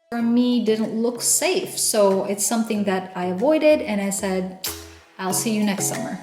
for me didn't look safe. So it's something that I avoided, and I said, I'll see you next summer.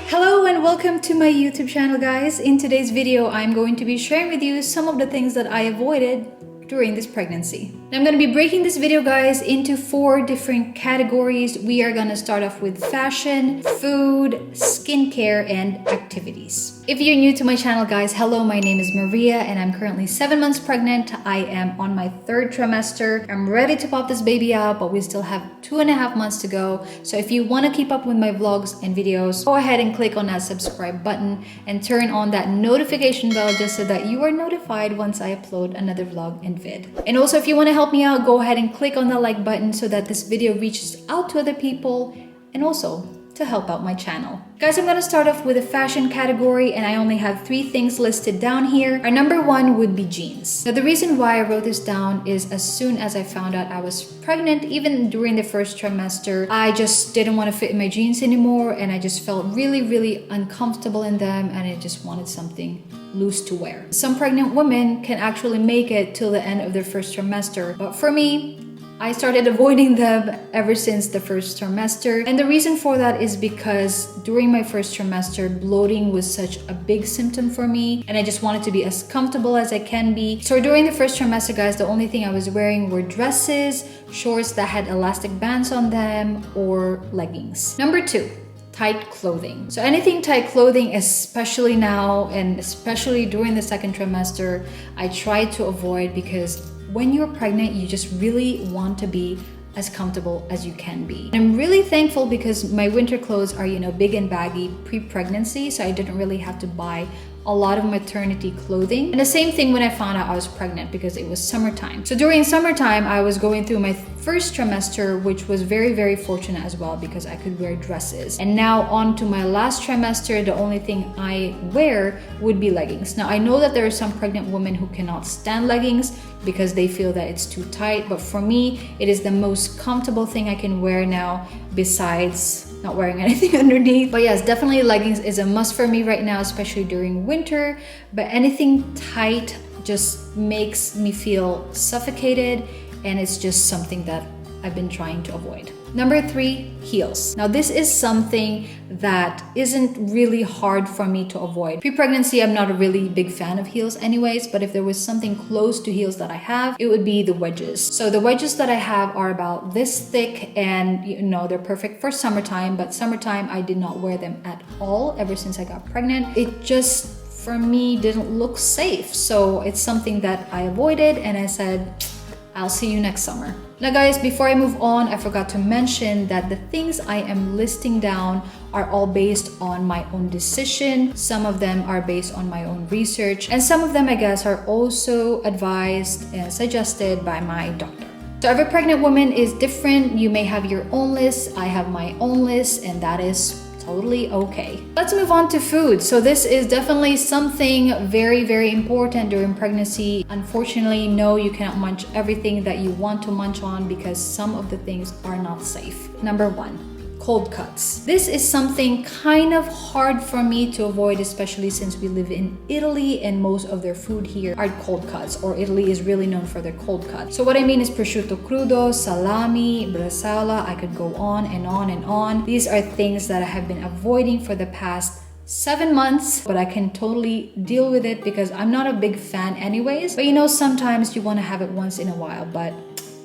Hello and welcome to my YouTube channel, guys. In today's video, I'm going to be sharing with you some of the things that I avoided during this pregnancy. Now, I'm going to be breaking this video, guys, into 4 different categories. We are going to start off with fashion, food, skincare, and activities. If you're new to my channel, guys, hello, my name is Maria and I'm currently 7 months pregnant. I am on my 3rd trimester. I'm ready to pop this baby out, but we still have 2.5 months to go. So if you want to keep up with my vlogs and videos, go ahead and click on that subscribe button and turn on that notification bell just so that you are notified once I upload another vlog and vid. And also, if you want to help me out, go ahead and click on the like button so that this video reaches out to other people and also to help out my channel. Guys, I'm gonna start off with a fashion category, and I only have 3 things listed down here. Our number 1 would be jeans. Now, the reason why I wrote this down is as soon as I found out I was pregnant, even during the 1st trimester, I just didn't want to fit in my jeans anymore, and I just felt really uncomfortable in them, and I just wanted something loose to wear. Some pregnant women can actually make it till the end of their 1st trimester, but for me, I started avoiding them ever since the 1st trimester. And the reason for that is because during my 1st trimester, bloating was such a big symptom for me, and I just wanted to be as comfortable as I can be. So during the 1st trimester, guys, the only thing I was wearing were dresses, shorts that had elastic bands on them, or leggings. Number 2. Tight clothing. So anything tight clothing, especially now and especially during the 2nd trimester, I try to avoid, because when you're pregnant, you just really want to be as comfortable as you can be. And I'm really thankful because my winter clothes are, big and baggy pre-pregnancy, so I didn't really have to buy a lot of maternity clothing. And the same thing when I found out I was pregnant, because it was summertime. So during summertime, I was going through my 1st trimester, which was very fortunate as well, because I could wear dresses. And now on to my last trimester, the only thing I wear would be leggings. Now, I know that there are some pregnant women who cannot stand leggings because they feel that it's too tight, but for me, it is the most comfortable thing I can wear now, besides not wearing anything underneath. But yes, definitely leggings is a must for me right now, especially during winter. But anything tight just makes me feel suffocated, and it's just something that I've been trying to avoid. Number 3, heels. Now, this is something that isn't really hard for me to avoid. Pre-pregnancy, I'm not a really big fan of heels anyways, but if there was something close to heels that I have, it would be the wedges. So the wedges that I have are about this thick, and they're perfect for summertime, but summertime I did not wear them at all ever since I got pregnant. It just, for me, didn't look safe. So it's something that I avoided, and I said, I'll see you next summer. Now, guys, before I move on, I forgot to mention that the things I am listing down are all based on my own decision. Some of them are based on my own research, and some of them, I guess, are also advised and suggested by my doctor. So every pregnant woman is different. You may have your own list. I have my own list, and that is totally okay. Let's move on to food. So this is definitely something very important during pregnancy. Unfortunately, no, you cannot munch everything that you want to munch on, because some of the things are not safe. Number 1. Cold cuts. This is something kind of hard for me to avoid, especially since we live in Italy and most of their food here are cold cuts, or Italy is really known for their cold cuts. So what I mean is prosciutto crudo, salami, bresaola. I could go on and on and on. These are things that I have been avoiding for the past 7 months, but I can totally deal with it because I'm not a big fan anyways. But sometimes you want to have it once in a while, but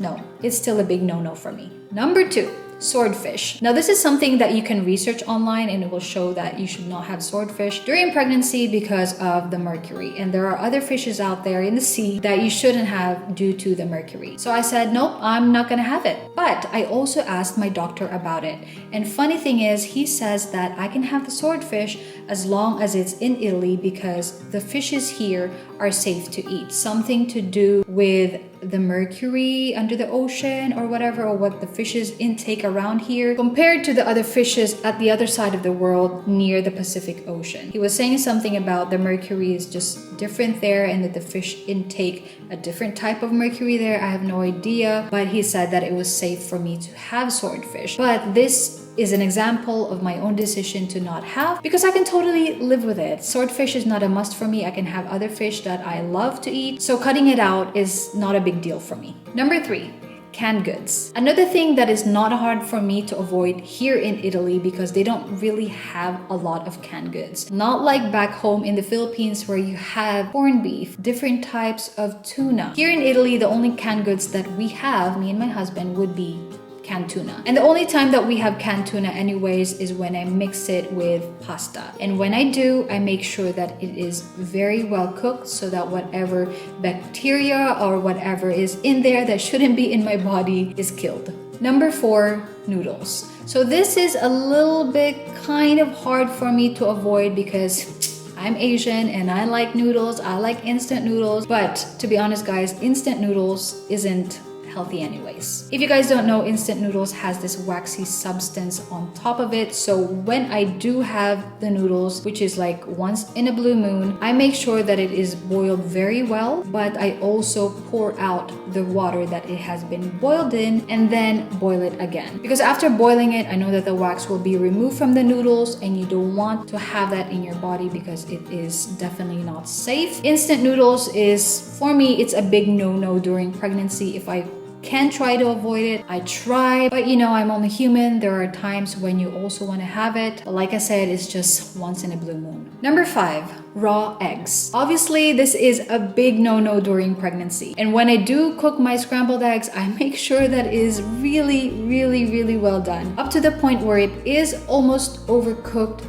no, it's still a big no-no for me. Number 2. Swordfish. Now, this is something that you can research online, and it will show that you should not have swordfish during pregnancy because of the mercury. And there are other fishes out there in the sea that you shouldn't have due to the mercury. So I said, nope, I'm not gonna have it. But I also asked my doctor about it. And funny thing is, he says that I can have the swordfish as long as it's in Italy, because the fishes here are safe to eat. Something to do with the mercury under the ocean or whatever, or what the fishes intake around here compared to the other fishes at the other side of the world near the Pacific Ocean. He was saying something about the mercury is just different there, and that the fish intake a different type of mercury there. I have no idea, but he said that it was safe for me to have swordfish. But this is an example of my own decision to not have, because I can totally live with it. Swordfish is not a must for me. I can have other fish that I love to eat, so cutting it out is not a big deal for me. Number 3, canned goods. Another thing that is not hard for me to avoid here in Italy, because they don't really have a lot of canned goods. Not like back home in the Philippines where you have corned beef, different types of tuna. Here in Italy, the only canned goods that we have, me and my husband, would be canned tuna. And the only time that we have canned tuna anyways is when I mix it with pasta. And when I do, I make sure that it is very well cooked so that whatever bacteria or whatever is in there that shouldn't be in my body is killed. Number 4, noodles. So this is a little bit kind of hard for me to avoid because I'm Asian and I like noodles. I like instant noodles. But to be honest, guys, instant noodles isn't healthy anyways. If you guys don't know, instant noodles has this waxy substance on top of it. So when I do have the noodles, which is like once in a blue moon, I make sure that it is boiled very well, but I also pour out the water that it has been boiled in and then boil it again. Because after boiling it, I know that the wax will be removed from the noodles and you don't want to have that in your body because it is definitely not safe. Instant noodles is, for me, it's a big no-no during pregnancy. If I can try to avoid it, I try, but you know, I'm only human. There are times when you also want to have it, but like I said, it's just once in a blue moon. Number 5, raw eggs. Obviously, this is a big no-no during pregnancy. And when I do cook my scrambled eggs, I make sure that it is really well done, up to the point where it is almost overcooked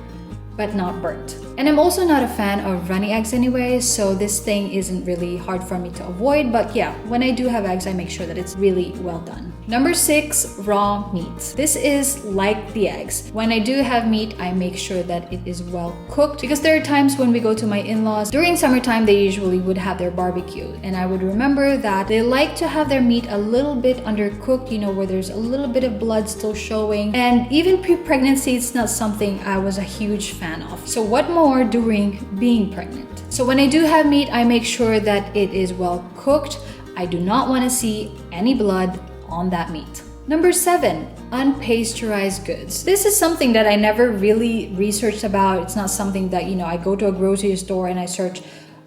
but not burnt. And I'm also not a fan of runny eggs anyway, so this thing isn't really hard for me to avoid. But yeah, when I do have eggs, I make sure that it's really well done. Number 6, raw meat. This is like the eggs. When I do have meat, I make sure that it is well cooked, because there are times when we go to my in-laws, during summertime, they usually would have their barbecue. And I would remember that they like to have their meat a little bit undercooked, you know, where there's a little bit of blood still showing. And even pre-pregnancy, it's not something I was a huge fan of. So what more during being pregnant? So when I do have meat, I make sure that it is well cooked. I do not want to see any blood on that meat. Number 7, unpasteurized goods. This is something that I never really researched about. It's not something that, you know, I go to a grocery store and I search,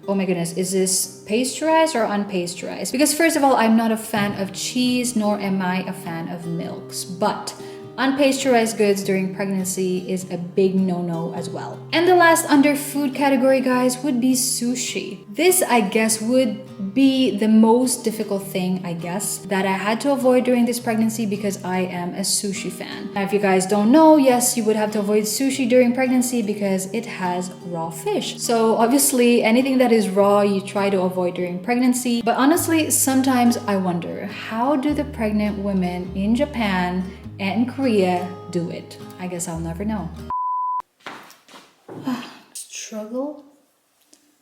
oh my goodness, is this pasteurized or unpasteurized? Because first of all, I'm not a fan of cheese, nor am I a fan of milks, but unpasteurized goods during pregnancy is a big no-no as well. And the last under food category, guys, would be sushi. This, I guess, would be the most difficult thing, I guess, that I had to avoid during this pregnancy because I am a sushi fan. Now, if you guys don't know, yes, you would have to avoid sushi during pregnancy because it has raw fish. So obviously, anything that is raw, you try to avoid during pregnancy. But honestly, sometimes I wonder, how do the pregnant women in Japan and Korea do it? I guess I'll never know. Struggle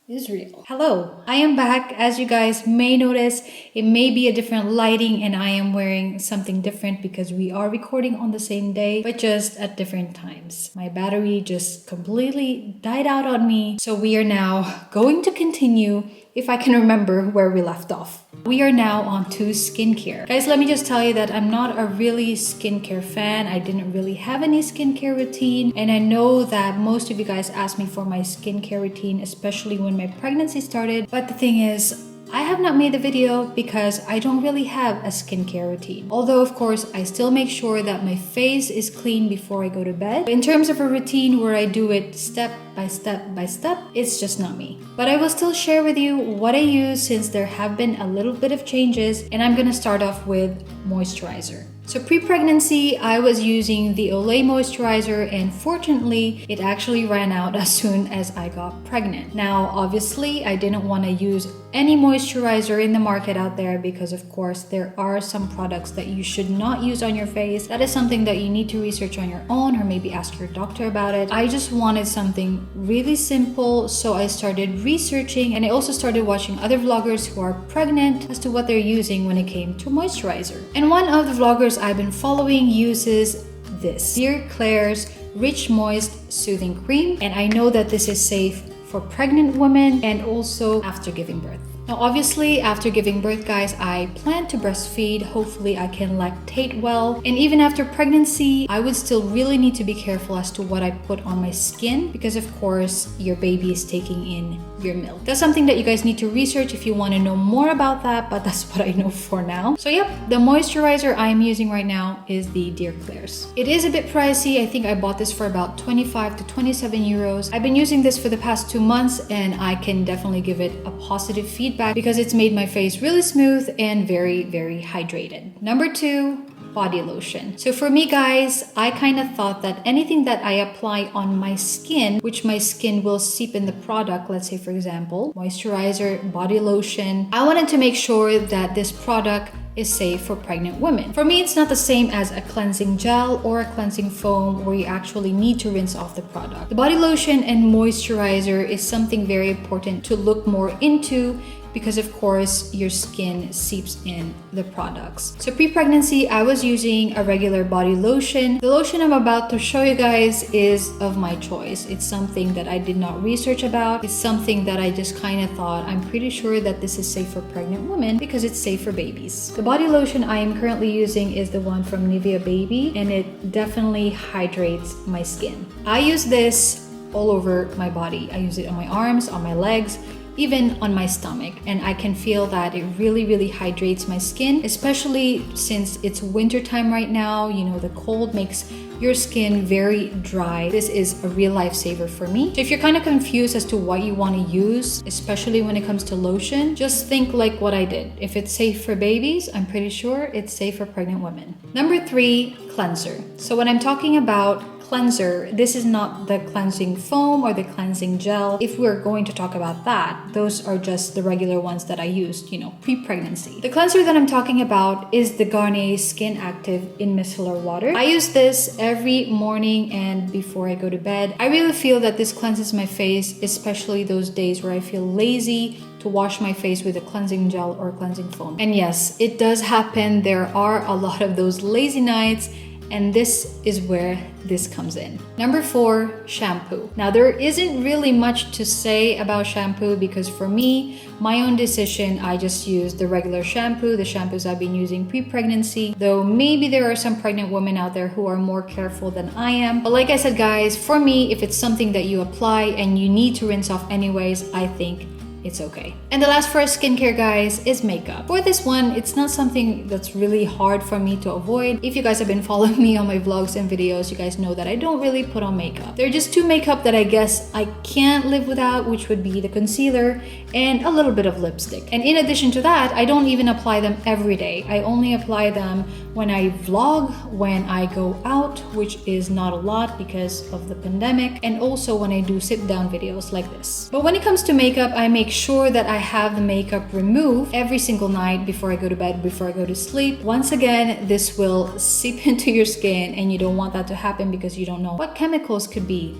is real. Hello, I am back. As you guys may notice, it may be a different lighting and I am wearing something different because we are recording on the same day, but just at different times. My battery just completely died out on me. So we are now going to continue, if I can remember where we left off. We are now on to skincare. Guys, let me just tell you that I'm not a really skincare fan. I didn't really have any skincare routine. And I know that most of you guys asked me for my skincare routine, especially when my pregnancy started. But the thing is, I have not made the video because I don't really have a skincare routine. Although, of course, I still make sure that my face is clean before I go to bed. In terms of a routine where I do it step by step by step, it's just not me. But I will still share with you what I use since there have been a little bit of changes, and I'm gonna start off with moisturizer. So pre-pregnancy, I was using the Olay moisturizer, and fortunately, it actually ran out as soon as I got pregnant. Now, obviously, I didn't want to use any moisturizer in the market out there because, of course, there are some products that you should not use on your face. That is something that you need to research on your own or maybe ask your doctor about it. I just wanted something really simple, so I started researching, and I also started watching other vloggers who are pregnant as to what they're using when it came to moisturizer. And one of the vloggers I've been following uses this Dear Claire's Rich Moist Soothing Cream, and I know that this is safe for pregnant women and also after giving birth. Now, obviously, after giving birth, guys, I plan to breastfeed. Hopefully, I can lactate well. And even after pregnancy, I would still really need to be careful as to what I put on my skin because, of course, your baby is taking in your milk. That's something that you guys need to research if you want to know more about that, but that's what I know for now. So, yep, the moisturizer I am using right now is the Dear Klairs. It is a bit pricey. I think I bought this for about 25 to 27 euros. I've been using this for the past 2 months and I can definitely give it a positive feedback because it's made my face really smooth and very, very hydrated. Number 2, body lotion. So for me, guys, I kind of thought that anything that I apply on my skin, which my skin will seep in the product, let's say for example, moisturizer, body lotion, I wanted to make sure that this product is safe for pregnant women. For me, it's not the same as a cleansing gel or a cleansing foam where you actually need to rinse off the product. The body lotion and moisturizer is something very important to look more into because of course your skin seeps in the products. So pre-pregnancy, I was using a regular body lotion. The lotion I'm about to show you guys is of my choice. It's something that I did not research about. It's something that I just kind of thought, I'm pretty sure that this is safe for pregnant women because it's safe for babies. The body lotion I am currently using is the one from Nivea Baby, and it definitely hydrates my skin. I use this all over my body. I use it on my arms, on my legs, even on my stomach, and I can feel that it really hydrates my skin, especially since it's winter time right now. You know, the cold makes your skin very dry. This is a real lifesaver for me. So if you're kind of confused as to what you want to use, especially when it comes to lotion, just think like what I did. If it's safe for babies, I'm pretty sure it's safe for pregnant women. Number 3, cleanser. So when I'm talking about cleanser, this is not the cleansing foam or the cleansing gel. If we're going to talk about that, those are just the regular ones that I used, you know, pre-pregnancy. The cleanser that I'm talking about is the Garnier Skin Active in Micellar Water. I use this every morning and before I go to bed. I really feel that this cleanses my face, especially those days where I feel lazy to wash my face with a cleansing gel or cleansing foam. And yes, it does happen. There are a lot of those lazy nights, and this is where this comes in. Number 4, shampoo. Now, there isn't really much to say about shampoo because for me, my own decision, I just use the regular shampoo, the shampoos I've been using pre-pregnancy, though maybe there are some pregnant women out there who are more careful than I am. But like I said, guys, for me, if it's something that you apply and you need to rinse off anyways, I think it's okay. And the last for skincare, guys, is makeup. For this one, it's not something that's really hard for me to avoid. If you guys have been following me on my vlogs and videos, you guys know that I don't really put on makeup. There are just 2 makeup that I guess I can't live without, which would be the concealer and a little bit of lipstick. And in addition to that, I don't even apply them every day. I only apply them when I vlog, when I go out, which is not a lot because of the pandemic, and also when I do sit-down videos like this. But when it comes to makeup, I make sure that I have the makeup removed every single night before I go to bed, before I go to sleep. Once again, this will seep into your skin and you don't want that to happen because you don't know what chemicals could be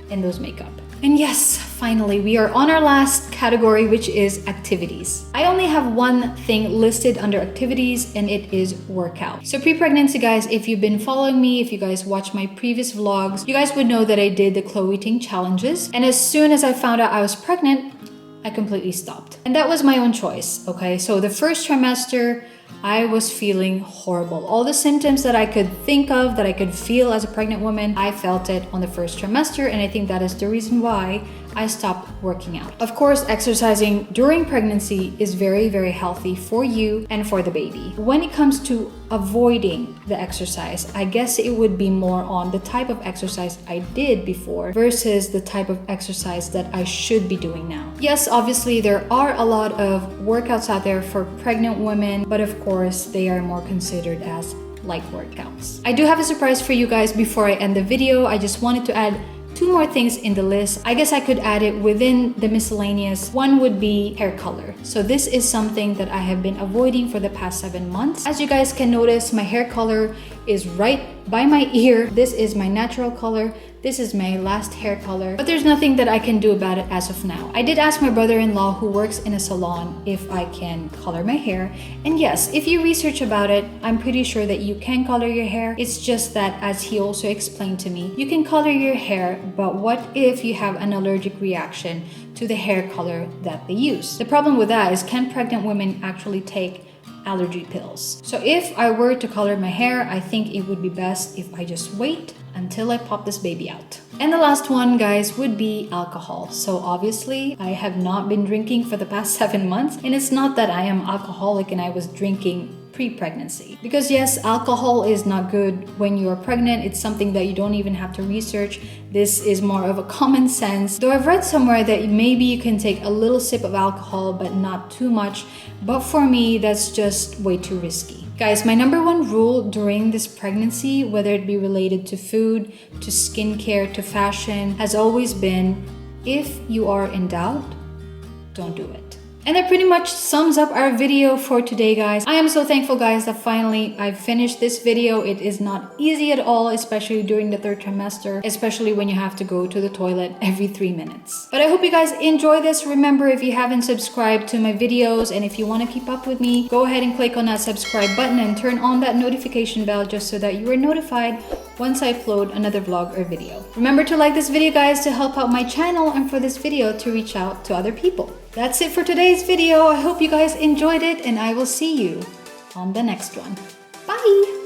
in those makeup. And yes, finally, we are on our last category, which is activities. I only have one thing listed under activities, and it is workout. So pre-pregnancy, guys, if you've been following me, if you guys watched my previous vlogs, you guys would know that I did the Chloe Ting challenges. And as soon as I found out I was pregnant, I completely stopped. And that was my own choice, okay? So the first trimester, I was feeling horrible. All the symptoms that I could think of, that I could feel as a pregnant woman, I felt it on the first trimester, and I think that is the reason why I stopped working out. Of course, exercising during pregnancy is very, very healthy for you and for the baby. When it comes to avoiding the exercise, I guess it would be more on the type of exercise I did before versus the type of exercise that I should be doing now. Yes, obviously there are a lot of workouts out there for pregnant women, but of course they are more considered as light workouts. I do have a surprise for you guys before I end the video. I just wanted to add 2 more things in the list. I guess I could add it within the miscellaneous. One would be hair color. So this is something that I have been avoiding for the past 7 months. As you guys can notice, my hair color is right by my ear. This is my natural color. This is my last hair color. But there's nothing that I can do about it as of now. I did ask my brother-in-law who works in a salon if I can color my hair. And yes, if you research about it, I'm pretty sure that you can color your hair. It's just that, as he also explained to me, you can color your hair, but what if you have an allergic reaction to the hair color that they use? The problem with that is, can pregnant women actually take allergy pills? So if I were to color my hair, I think it would be best if I just wait until I pop this baby out. And the last one, guys, would be alcohol. So obviously, I have not been drinking for the past 7 months, and it's not that I am alcoholic and I was drinking pre-pregnancy. Because yes, alcohol is not good when you're pregnant. It's something that you don't even have to research. This is more of a common sense. Though I've read somewhere that maybe you can take a little sip of alcohol, but not too much. But for me, that's just way too risky. Guys, my number one rule during this pregnancy, whether it be related to food, to skincare, to fashion, has always been, if you are in doubt, don't do it. And that pretty much sums up our video for today, guys. I am so thankful, guys, that finally I've finished this video. It is not easy at all, especially during the 3rd trimester, especially when you have to go to the toilet every 3 minutes. But I hope you guys enjoy this. Remember, if you haven't subscribed to my videos and if you want to keep up with me, go ahead and click on that subscribe button and turn on that notification bell just so that you are notified once I upload another vlog or video. Remember to like this video, guys, to help out my channel and for this video to reach out to other people. That's it for today's video. I hope you guys enjoyed it, and I will see you on the next one. Bye!